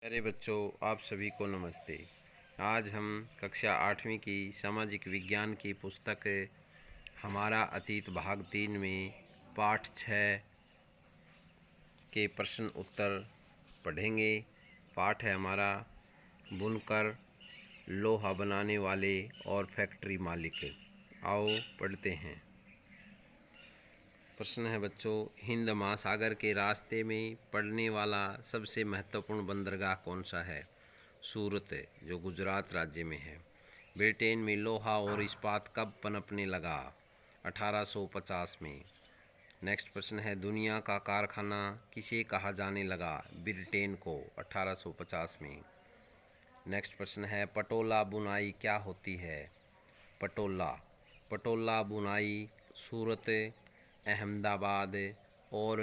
प्यारे बच्चों, आप सभी को नमस्ते। आज हम कक्षा 8वीं की सामाजिक विज्ञान की पुस्तक हमारा अतीत भाग 3 में पाठ 6 के प्रश्न उत्तर पढ़ेंगे। पाठ है हमारा बुनकर, लोहा बनाने वाले और फैक्ट्री मालिक। आओ पढ़ते हैं। प्रश्न है बच्चों, हिंद महासागर के रास्ते में पड़ने वाला सबसे महत्वपूर्ण बंदरगाह कौन सा है? सूरत, जो गुजरात राज्य में है। ब्रिटेन में लोहा और इस्पात कब पनपने लगा? 1850 में। नेक्स्ट प्रश्न है, दुनिया का कारखाना किसे कहा जाने लगा? ब्रिटेन को, 1850 में। नेक्स्ट प्रश्न है, पटोला बुनाई क्या होती है? पटोला बुनाई सूरत, अहमदाबाद और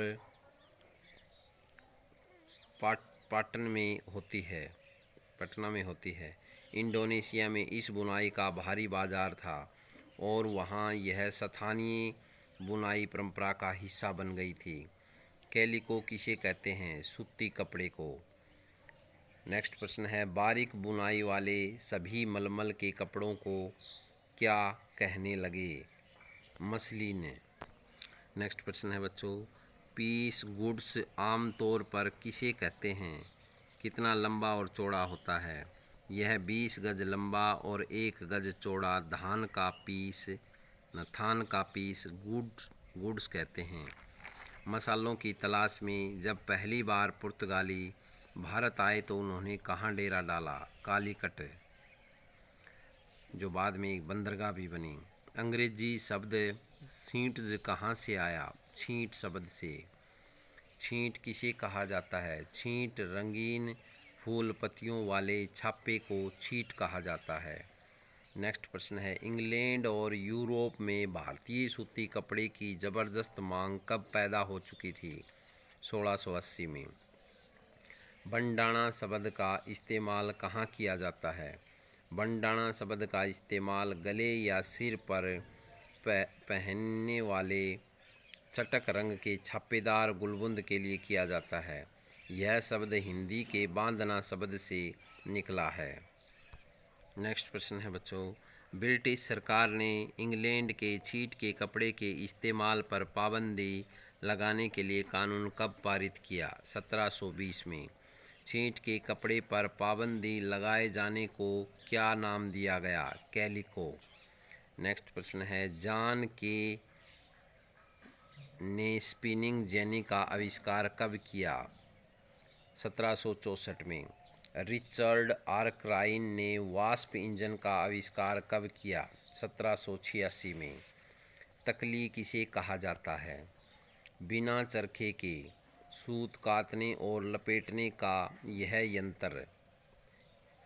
पटना में होती है। इंडोनेशिया में इस बुनाई का भारी बाजार था और वहाँ यह स्थानीय बुनाई परंपरा का हिस्सा बन गई थी। कैलिको किसे कहते हैं? सूती कपड़े को। नेक्स्ट प्रश्न है, बारीक बुनाई वाले सभी मलमल के कपड़ों को क्या कहने लगे? मसलिन। नेक्स्ट प्रश्न है बच्चों, पीस गुड्स आमतौर पर किसे कहते हैं? कितना लंबा और चौड़ा होता है? यह 20 गज लंबा और 1 गज चौड़ा थान का पीस गुड्स कहते हैं। मसालों की तलाश में जब पहली बार पुर्तगाली भारत आए तो उन्होंने कहाँ डेरा डाला? कालीकट, जो बाद में एक बंदरगाह भी बनी। अंग्रेजी शब्द छींट कहाँ से आया? छींट शब्द से। छींट किसे कहा जाता है? छींट रंगीन फूल पत्तियों वाले छापे को छींट कहा जाता है। नेक्स्ट प्रश्न है, इंग्लैंड और यूरोप में भारतीय सूती कपड़े की ज़बरदस्त मांग कब पैदा हो चुकी थी? 1680 में। बंडाणा शब्द का इस्तेमाल कहाँ किया जाता है? बंडाणा शब्द का इस्तेमाल गले या सिर पर पहनने वाले चटक रंग के छापेदार गुलबुंद के लिए किया जाता है। यह शब्द हिंदी के बांधना शब्द से निकला है। नेक्स्ट प्रश्न है बच्चों, ब्रिटिश सरकार ने इंग्लैंड के छींट के कपड़े के इस्तेमाल पर पाबंदी लगाने के लिए कानून कब पारित किया? 1720 में। छींट के कपड़े पर पाबंदी लगाए जाने को क्या नाम दिया गया? कैलिको। नेक्स्ट प्रश्न है, जॉन के ने स्पिनिंग जेनी का आविष्कार कब किया? 1764 में। रिचर्ड आर्कराइट ने वास्प इंजन का आविष्कार कब किया? 1786 में। तकली किसे कहा जाता है? बिना चरखे के सूत काटने और लपेटने का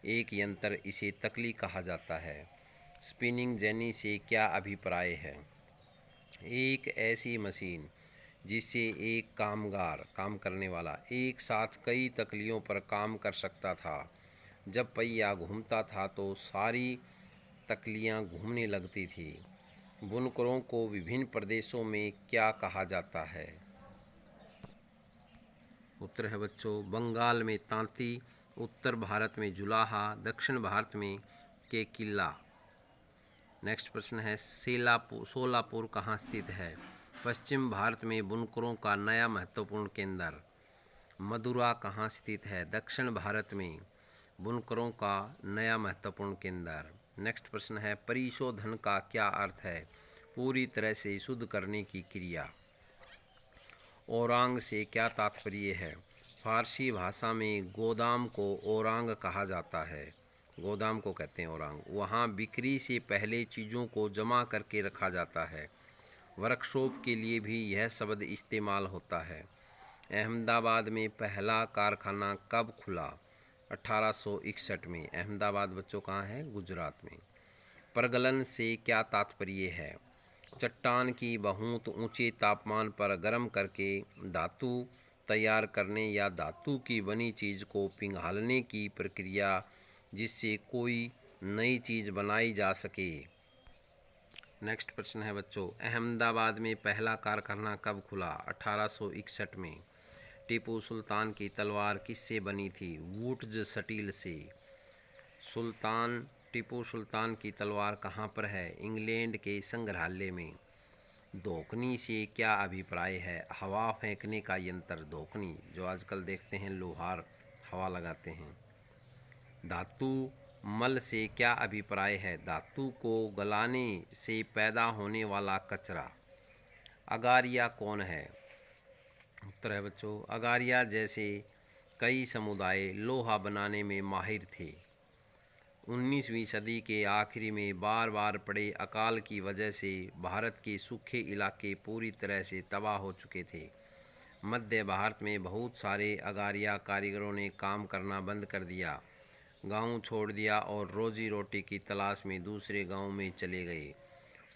एक यंत्र इसे तकली कहा जाता है। स्पिनिंग जेनी से क्या अभिप्राय है? एक ऐसी मशीन जिससे एक कामगार, काम करने वाला, एक साथ कई तकलियों पर काम कर सकता था। जब पहिया घूमता था तो सारी तकलियां घूमने लगती थी। बुनकरों को विभिन्न प्रदेशों में क्या कहा जाता है? उत्तर है बच्चों, बंगाल में तांती, उत्तर भारत में जुलाहा, दक्षिण भारत में केकिला। नेक्स्ट प्रश्न है, सोलापुर कहाँ स्थित है? पश्चिम भारत में बुनकरों का नया महत्वपूर्ण केंद्र। मदुरा कहाँ स्थित है? दक्षिण भारत में बुनकरों का नया महत्वपूर्ण केंद्र। नेक्स्ट प्रश्न है, परिशोधन का क्या अर्थ है? पूरी तरह से शुद्ध करने की क्रिया। ओरांग से क्या तात्पर्य है? फारसी भाषा में गोदाम को ओरांग कहा जाता है। गोदाम को कहते हैं ओरांग। वहाँ बिक्री से पहले चीज़ों को जमा करके रखा जाता है। वर्कशॉप के लिए भी यह शब्द इस्तेमाल होता है। अहमदाबाद में पहला कारखाना कब खुला? 1861 में। अहमदाबाद बच्चों कहाँ है? गुजरात में। प्रगलन से क्या तात्पर्य है? चट्टान की बहुत ऊंचे तापमान पर गर्म करके धातु तैयार करने या धातु की बनी चीज़ को पिघलाने की प्रक्रिया जिससे कोई नई चीज़ बनाई जा सके। नेक्स्ट प्रश्न है बच्चों, अहमदाबाद में पहला कारखाना कब खुला? 1861 में। टीपू सुल्तान की तलवार किससे बनी थी? वुड्स स्टील से। टीपू सुल्तान की तलवार कहाँ पर है? इंग्लैंड के संग्रहालय में। धोकनी से क्या अभिप्राय है? हवा फेंकने का यंत्र धोकनी, जो आजकल देखते हैं लोहार हवा लगाते हैं। धातु मल से क्या अभिप्राय है? धातु को गलाने से पैदा होने वाला कचरा। अगारिया कौन है? उत्तर है बच्चों, अगारिया जैसे कई समुदाय लोहा बनाने में माहिर थे। 19वीं सदी के आखिरी में बार बार पड़े अकाल की वजह से भारत के सूखे इलाके पूरी तरह से तबाह हो चुके थे। मध्य भारत में बहुत सारे अगारिया कारीगरों ने काम करना बंद कर दिया, गांव छोड़ दिया और रोजी रोटी की तलाश में दूसरे गांव में चले गए।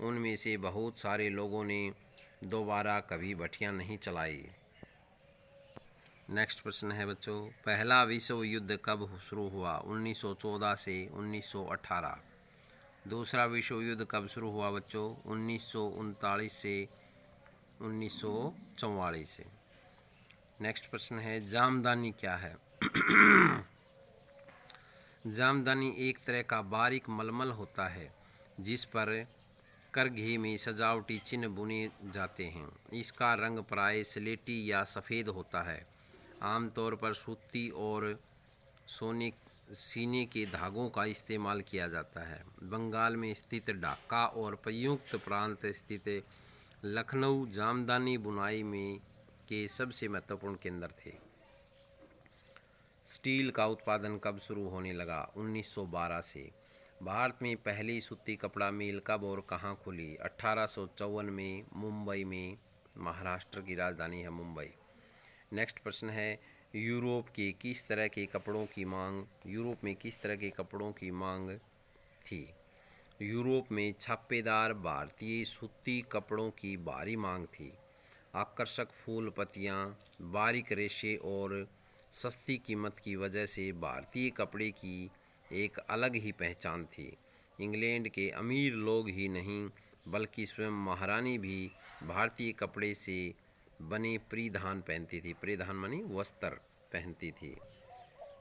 उनमें से बहुत सारे लोगों ने दोबारा कभी भट्टियां नहीं चलाई। नेक्स्ट प्रश्न है बच्चों, पहला विश्व युद्ध कब शुरू हुआ? 1914 से 1918। दूसरा विश्व युद्ध कब शुरू हुआ बच्चों? 1939 से 1944 से। नेक्स्ट प्रश्न है, जामदानी क्या है? जामदानी एक तरह का बारीक मलमल होता है जिस पर करघे में सजावटी चिन्ह बुने जाते हैं। इसका रंग प्राय स्लेटी या सफ़ेद होता है। आमतौर पर सूती और सीने के धागों का इस्तेमाल किया जाता है। बंगाल में स्थित ढाका और संयुक्त प्रांत स्थित लखनऊ जामदानी बुनाई में के सबसे महत्वपूर्ण केंद्र थे। स्टील का उत्पादन कब शुरू होने लगा? 1912 से। भारत में पहली सूती कपड़ा मिल कब और कहाँ खुली? 1854 में मुंबई में। महाराष्ट्र की राजधानी है मुंबई। नेक्स्ट प्रश्न है, यूरोप में किस तरह के कपड़ों की मांग थी? यूरोप में छापेदार भारतीय सूती कपड़ों की भारी मांग थी। आकर्षक फूल पत्तियाँ, बारीक रेशे और सस्ती कीमत की वजह से भारतीय कपड़े की एक अलग ही पहचान थी। इंग्लैंड के अमीर लोग ही नहीं बल्कि स्वयं महारानी भी भारतीय कपड़े से बने परिधान पहनती थी। परिधान मानी वस्त्र पहनती थी।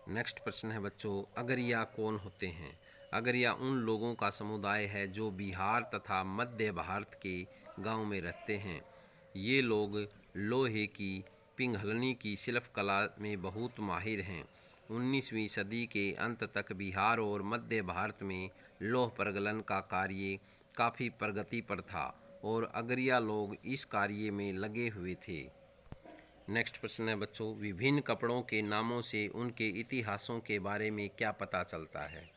नेक्स्ट प्रश्न है बच्चों, अगरिया कौन होते हैं? अगरिया उन लोगों का समुदाय है जो बिहार तथा मध्य भारत के गांव में रहते हैं। ये लोग लोहे की पिंघलनी की शिल्प कला में बहुत माहिर हैं। 19वीं सदी के अंत तक बिहार और मध्य भारत में लौह प्रगलन का कार्य काफ़ी प्रगति पर था और अगरिया लोग इस कार्य में लगे हुए थे। नेक्स्ट प्रश्न है बच्चों, विभिन्न कपड़ों के नामों से उनके इतिहासों के बारे में क्या पता चलता है?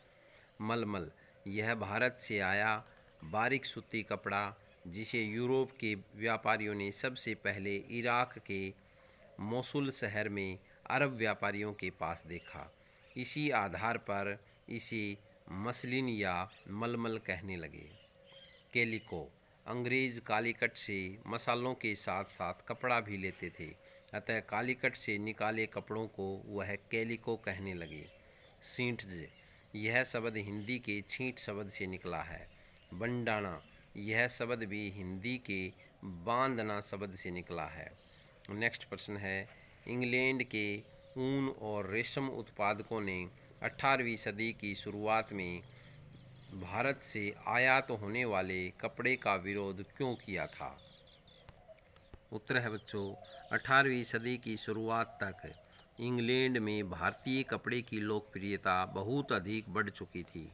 मलमल, यह भारत से आया बारीक सूती कपड़ा जिसे यूरोप के व्यापारियों ने सबसे पहले इराक के मोसुल शहर में अरब व्यापारियों के पास देखा। इसी आधार पर इसे मसलिन या मलमल कहने लगे। कैलिको, अंग्रेज कालीकट से मसालों के साथ साथ कपड़ा भी लेते थे, अतः कालीकट से निकाले कपड़ों को वह कैलिको कहने लगे। सींट्ज, यह शब्द हिंदी के छींट शब्द से निकला है। बंडाना, यह शब्द भी हिंदी के बांधना शब्द से निकला है। नेक्स्ट प्रश्न है, इंग्लैंड के ऊन और रेशम उत्पादकों ने 18वीं सदी की शुरुआत में भारत से आयात होने वाले कपड़े का विरोध क्यों किया था? उत्तर है बच्चों, 18वीं सदी की शुरुआत तक इंग्लैंड में भारतीय कपड़े की लोकप्रियता बहुत अधिक बढ़ चुकी थी।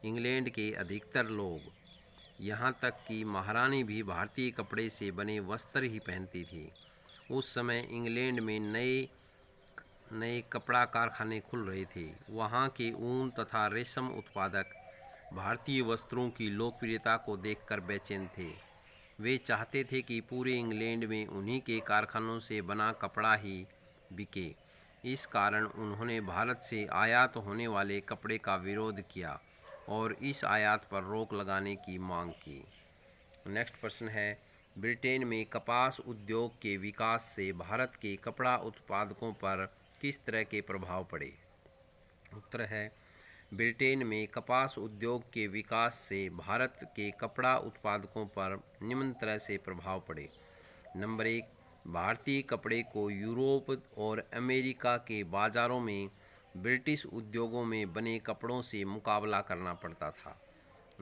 इंग्लैंड के अधिकतर लोग, यहाँ तक कि महारानी भी भारतीय कपड़े से बने वस्त्र ही पहनती थी। उस समय इंग्लैंड में नए कपड़ा कारखाने खुल रहे थे। वहाँ के ऊन तथा रेशम उत्पादक भारतीय वस्त्रों की लोकप्रियता को देखकर बेचैन थे। वे चाहते थे कि पूरे इंग्लैंड में उन्हीं के कारखानों से बना कपड़ा ही बिके। इस कारण उन्होंने भारत से आयात होने वाले कपड़े का विरोध किया और इस आयात पर रोक लगाने की मांग की। नेक्स्ट प्रश्न है, ब्रिटेन में कपास उद्योग के विकास से भारत के कपड़ा उत्पादकों पर किस तरह के प्रभाव पड़े? उत्तर है, ब्रिटेन में कपास उद्योग के विकास से भारत के कपड़ा उत्पादकों पर निम्न तरह से प्रभाव पड़े। नंबर 1, भारतीय कपड़े को यूरोप और अमेरिका के बाज़ारों में ब्रिटिश उद्योगों में बने कपड़ों से मुकाबला करना पड़ता था।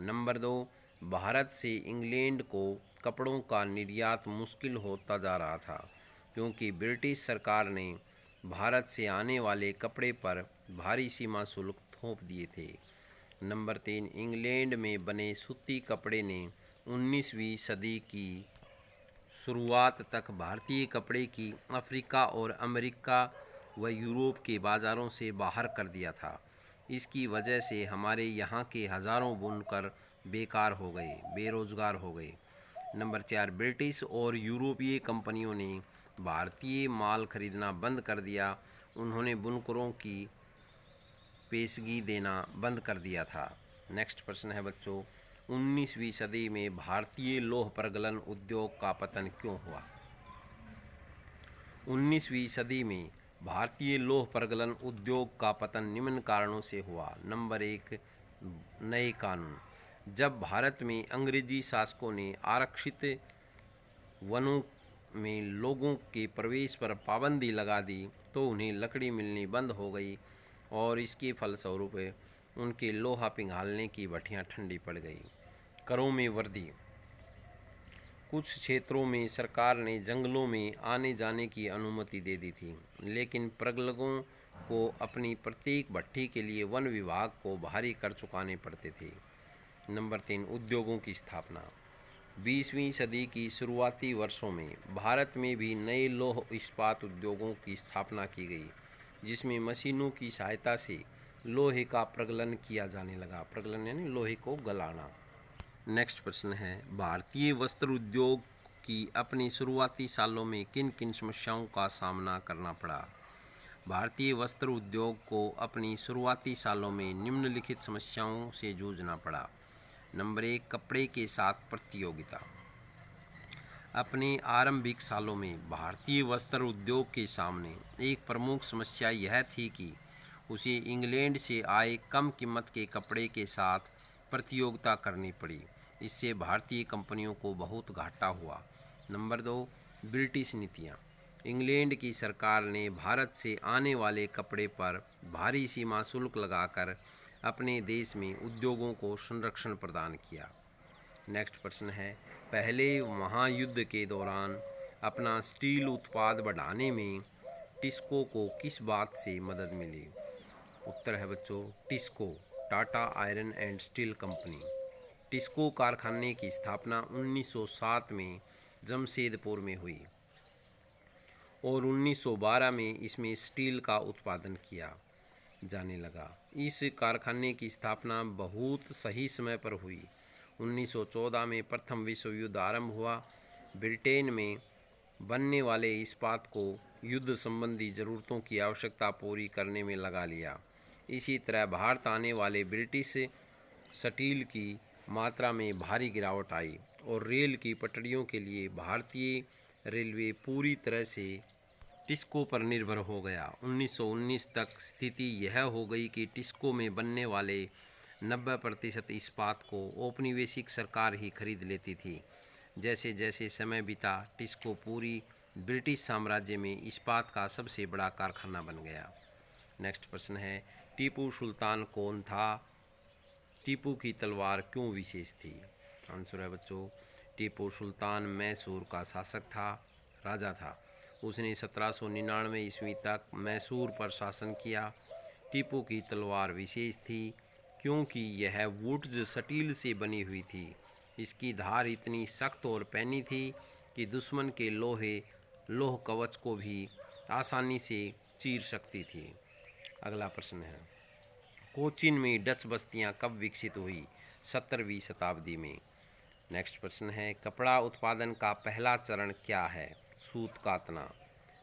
नंबर 2, भारत से इंग्लैंड को कपड़ों का निर्यात मुश्किल होता जा रहा था क्योंकि ब्रिटिश सरकार ने भारत से आने वाले कपड़े पर भारी सीमा शुल्क थोप दिए थे। नंबर 3, इंग्लैंड में बने सूती कपड़े ने 19वीं सदी की शुरुआत तक भारतीय कपड़े की अफ्रीका और अमेरिका व यूरोप के बाज़ारों से बाहर कर दिया था। इसकी वजह से हमारे यहाँ के हज़ारों बुनकर बेकार हो गए, बेरोज़गार हो गए। नंबर 4, ब्रिटिश और यूरोपीय कंपनियों ने भारतीय माल खरीदना बंद कर दिया। उन्होंने बुनकरों की पेशगी देना बंद कर दिया था। नेक्स्ट प्रश्न है बच्चों, 19वीं सदी में भारतीय लौह प्रगलन उद्योग का पतन क्यों हुआ? 19वीं सदी में भारतीय लौह प्रगलन उद्योग का पतन निम्न कारणों से हुआ। नंबर 1, नए कानून। जब भारत में अंग्रेजी शासकों ने आरक्षित वनों में लोगों के प्रवेश पर पाबंदी लगा दी तो उन्हें लकड़ी मिलनी बंद हो गई और इसके फलस्वरूप उनके लोहा पिघालने की भट्टियां ठंडी पड़ गई। करों में वृद्धि। कुछ क्षेत्रों में सरकार ने जंगलों में आने जाने की अनुमति दे दी थी, लेकिन प्रगलकों को अपनी प्रत्येक भट्टी के लिए वन विभाग को भारी कर चुकाने पड़ते थे। नंबर 3, उद्योगों की स्थापना। 20वीं सदी की शुरुआती वर्षों में भारत में भी नए लौह इस्पात उद्योगों की स्थापना की गई, जिसमें मशीनों की सहायता से लोहे का प्रगलन किया जाने लगा। प्रगलन यानी लोहे को गलाना। नेक्स्ट प्रश्न है, भारतीय वस्त्र उद्योग की अपनी शुरुआती सालों में किन किन समस्याओं का सामना करना पड़ा? भारतीय वस्त्र उद्योग को अपनी शुरुआती सालों में निम्नलिखित समस्याओं से जूझना पड़ा। नंबर 1, कपड़े के साथ प्रतियोगिता। अपने आरंभिक सालों में भारतीय वस्त्र उद्योग के सामने एक प्रमुख समस्या यह थी कि उसे इंग्लैंड से आए कम कीमत के कपड़े के साथ प्रतियोगिता करनी पड़ी। इससे भारतीय कंपनियों को बहुत घाटा हुआ। नंबर 2, ब्रिटिश नीतियाँ। इंग्लैंड की सरकार ने भारत से आने वाले कपड़े पर भारी सीमा शुल्क लगाकर अपने देश में उद्योगों को संरक्षण प्रदान किया। नेक्स्ट प्रश्न है, पहले महायुद्ध के दौरान अपना स्टील उत्पाद बढ़ाने में टिस्को को किस बात से मदद मिली? उत्तर है बच्चों, TISCO, Tata iron and steel company. TISCO कारखाने की स्थापना 1907 में जमशेदपुर में हुई और 1912 में इसमें स्टील का उत्पादन किया जाने लगा। इस कारखाने की स्थापना बहुत सही समय पर हुई। 1914 में प्रथम विश्व युद्ध आरंभ हुआ। ब्रिटेन में बनने वाले इस्पात को युद्ध संबंधी ज़रूरतों की आवश्यकता पूरी करने में लगा लिया। इसी तरह भारत आने वाले ब्रिटिश स्टील की मात्रा में भारी गिरावट आई और रेल की पटरियों के लिए भारतीय रेलवे पूरी तरह से टिस्को पर निर्भर हो गया। 1919 तक स्थिति यह हो गई कि टिस्को में बनने वाले 90% इस्पात को औपनिवेशिक सरकार ही खरीद लेती थी। जैसे जैसे समय बीता, टिस्को पूरी ब्रिटिश साम्राज्य में इस्पात का सबसे बड़ा कारखाना बन गया। नेक्स्ट प्रश्न है, टीपू सुल्तान कौन था? टीपू की तलवार क्यों विशेष थी? आंसर है बच्चों, टीपू सुल्तान मैसूर का शासक था, राजा था। उसने 1799 ईस्वी तक मैसूर पर शासन किया। टीपू की तलवार विशेष थी क्योंकि यह वुड्स स्टील से बनी हुई थी। इसकी धार इतनी सख्त और पैनी थी कि दुश्मन के लोह कवच को भी आसानी से चीर सकती थी। अगला प्रश्न है, कोचीन में डच बस्तियां कब विकसित हुई? 17वीं शताब्दी में। नेक्स्ट प्रश्न है, कपड़ा उत्पादन का पहला चरण क्या है? सूत कातना।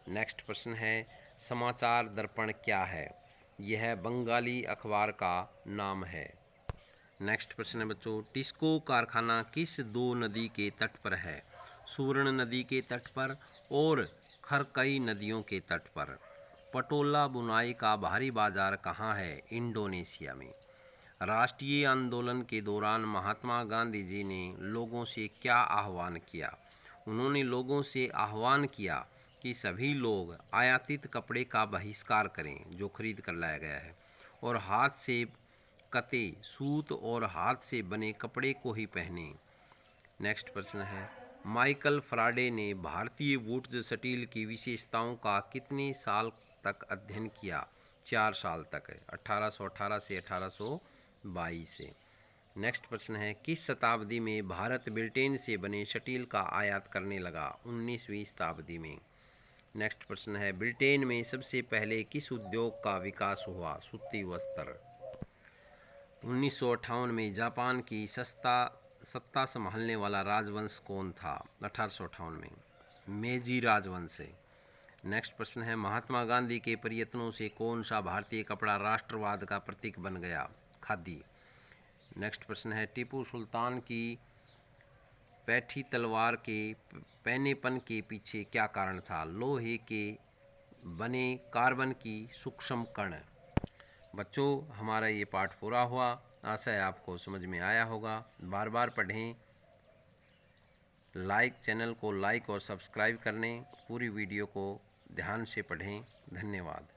नेक्स्ट प्रश्न है, समाचार दर्पण क्या है? यह बंगाली अखबार का नाम है। नेक्स्ट प्रश्न है बच्चों, टिस्को कारखाना किस दो नदी के तट पर है? सुवर्ण नदी के तट पर और खरकई नदियों के तट पर। पटोला बुनाई का भारी बाजार कहाँ है? इंडोनेशिया में। राष्ट्रीय आंदोलन के दौरान महात्मा गांधी जी ने लोगों से क्या आह्वान किया? उन्होंने लोगों से आह्वान किया कि सभी लोग आयातित कपड़े का बहिष्कार करें जो खरीद कर लाया गया है, और हाथ से कते सूत और हाथ से बने कपड़े को ही पहने। नेक्स्ट प्रश्न है, माइकल फैराडे ने भारतीय वुड्स स्टील की विशेषताओं का कितने साल तक अध्ययन किया? 4 साल तक, 1818 से 1822 से। नेक्स्ट प्रश्न है, किस शताब्दी में भारत ब्रिटेन से बने स्टील का आयात करने लगा? 19वीं शताब्दी में। नेक्स्ट प्रश्न है, ब्रिटेन में सबसे पहले किस उद्योग का विकास हुआ? सूती वस्त्र। 1958 में जापान की सत्ता संभालने वाला राजवंश कौन था? 1858 में मेजी राजवंश है। नेक्स्ट प्रश्न है, महात्मा गांधी के प्रयत्नों से कौन सा भारतीय कपड़ा राष्ट्रवाद का प्रतीक बन गया? खादी। नेक्स्ट प्रश्न है, टीपू सुल्तान की पैठी तलवार के पैनेपन के पीछे क्या कारण था? लोहे के बने कार्बन की सूक्ष्म कण। बच्चों, हमारा ये पाठ पूरा हुआ। आशा है आपको समझ में आया होगा। बार बार पढ़ें, चैनल को लाइक और सब्सक्राइब करने, पूरी वीडियो को ध्यान से पढ़ें। धन्यवाद।